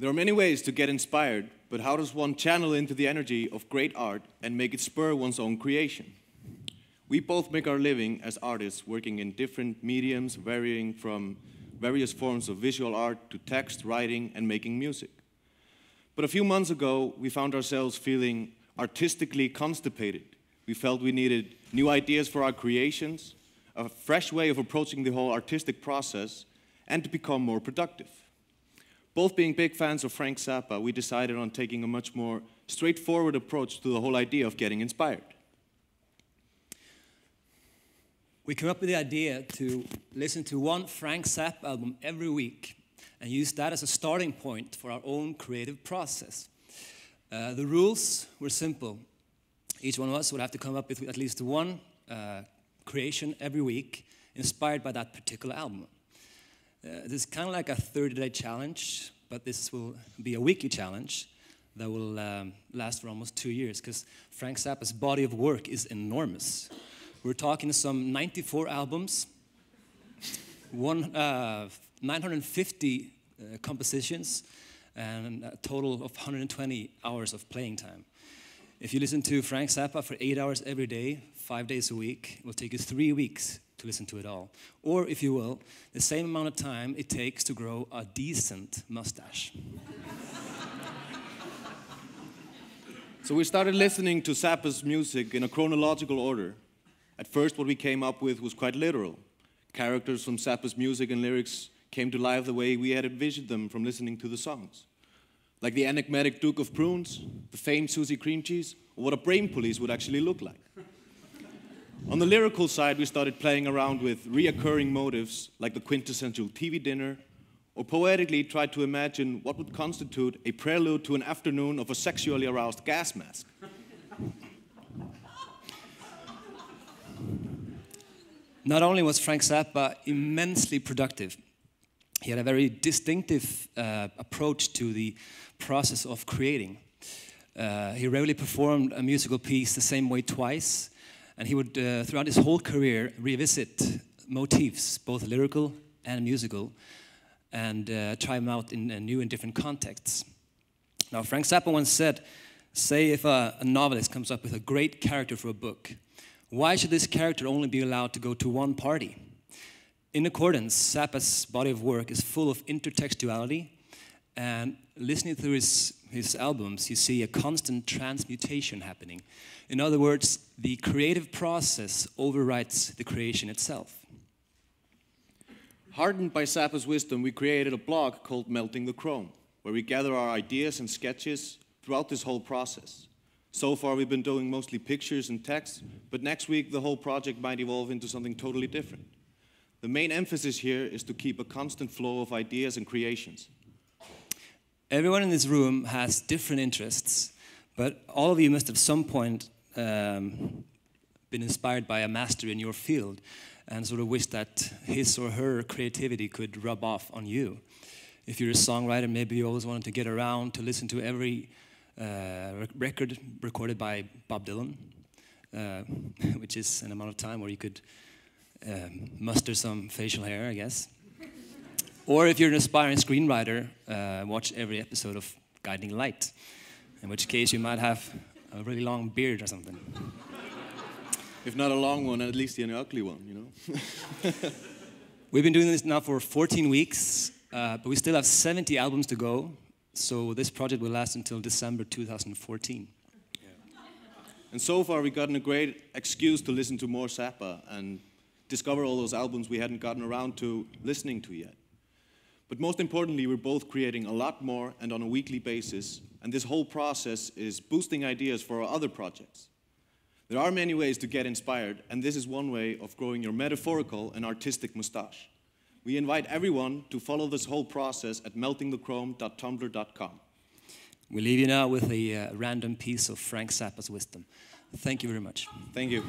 There are many ways to get inspired, but how does one channel into the energy of great art and make it spur one's own creation? We both make our living as artists, working in different mediums, varying from various forms of visual art to text, writing, and making music. But a few months ago, we found ourselves feeling artistically constipated. We felt we needed new ideas for our creations, a fresh way of approaching the whole artistic process, and to become more productive. Both being big fans of Frank Zappa, we decided on taking a much more straightforward approach to the whole idea of getting inspired. We came up with the idea to listen to one Frank Zappa album every week and use that as a starting point for our own creative process. The rules were simple. Each one of us would have to come up with at least one creation every week inspired by that particular album. This is kind of like a 30-day challenge, but this will be a weekly challenge that will last for almost 2 years, because Frank Zappa's body of work is enormous. We're talking some 94 albums, 950 compositions, and a total of 120 hours of playing time. If you listen to Frank Zappa for 8 hours every day, 5 days a week, it will take you 3 weeks to listen to it all. Or, if you will, the same amount of time it takes to grow a decent mustache. So we started listening to Zappa's music in a chronological order. At first, what we came up with was quite literal. Characters from Zappa's music and lyrics came to life the way we had envisioned them from listening to the songs. Like the enigmatic Duke of Prunes, the famed Susie Cream Cheese, or what a brain police would actually look like. On the lyrical side, we started playing around with reoccurring motives like the quintessential TV dinner, or poetically tried to imagine what would constitute a prelude to an afternoon of a sexually aroused gas mask. Not only was Frank Zappa immensely productive, he had a very distinctive approach to the process of creating. He rarely performed a musical piece the same way twice, and he would, throughout his whole career, revisit motifs, both lyrical and musical, and try them out in new and different contexts. Now, Frank Zappa once said, say if a novelist comes up with a great character for a book, why should this character only be allowed to go to one party? In accordance, Zappa's body of work is full of intertextuality, and listening through his albums, you see a constant transmutation happening. In other words, the creative process overwrites the creation itself. Hardened by Zappa's wisdom, we created a blog called Melting the Chrome, where we gather our ideas and sketches throughout this whole process. So far, we've been doing mostly pictures and text, but next week, the whole project might evolve into something totally different. The main emphasis here is to keep a constant flow of ideas and creations. Everyone in this room has different interests, but all of you must at some point been inspired by a master in your field and sort of wish that his or her creativity could rub off on you. If you're a songwriter, maybe you always wanted to get around to listen to every record recorded by Bob Dylan, which is an amount of time where you could muster some facial hair, I guess. Or if you're an aspiring screenwriter, watch every episode of Guiding Light, in which case you might have a really long beard or something. If not a long one, at least an ugly one, you know? We've been doing this now for 14 weeks, but we still have 70 albums to go, so this project will last until December 2014. Yeah. And so far, we've gotten a great excuse to listen to more Zappa and discover all those albums we hadn't gotten around to listening to yet. But most importantly, we're both creating a lot more and on a weekly basis, and this whole process is boosting ideas for our other projects. There are many ways to get inspired, and this is one way of growing your metaphorical and artistic mustache. We invite everyone to follow this whole process at meltingthechrome.tumblr.com. We leave you now with a random piece of Frank Zappa's wisdom. Thank you very much. Thank you.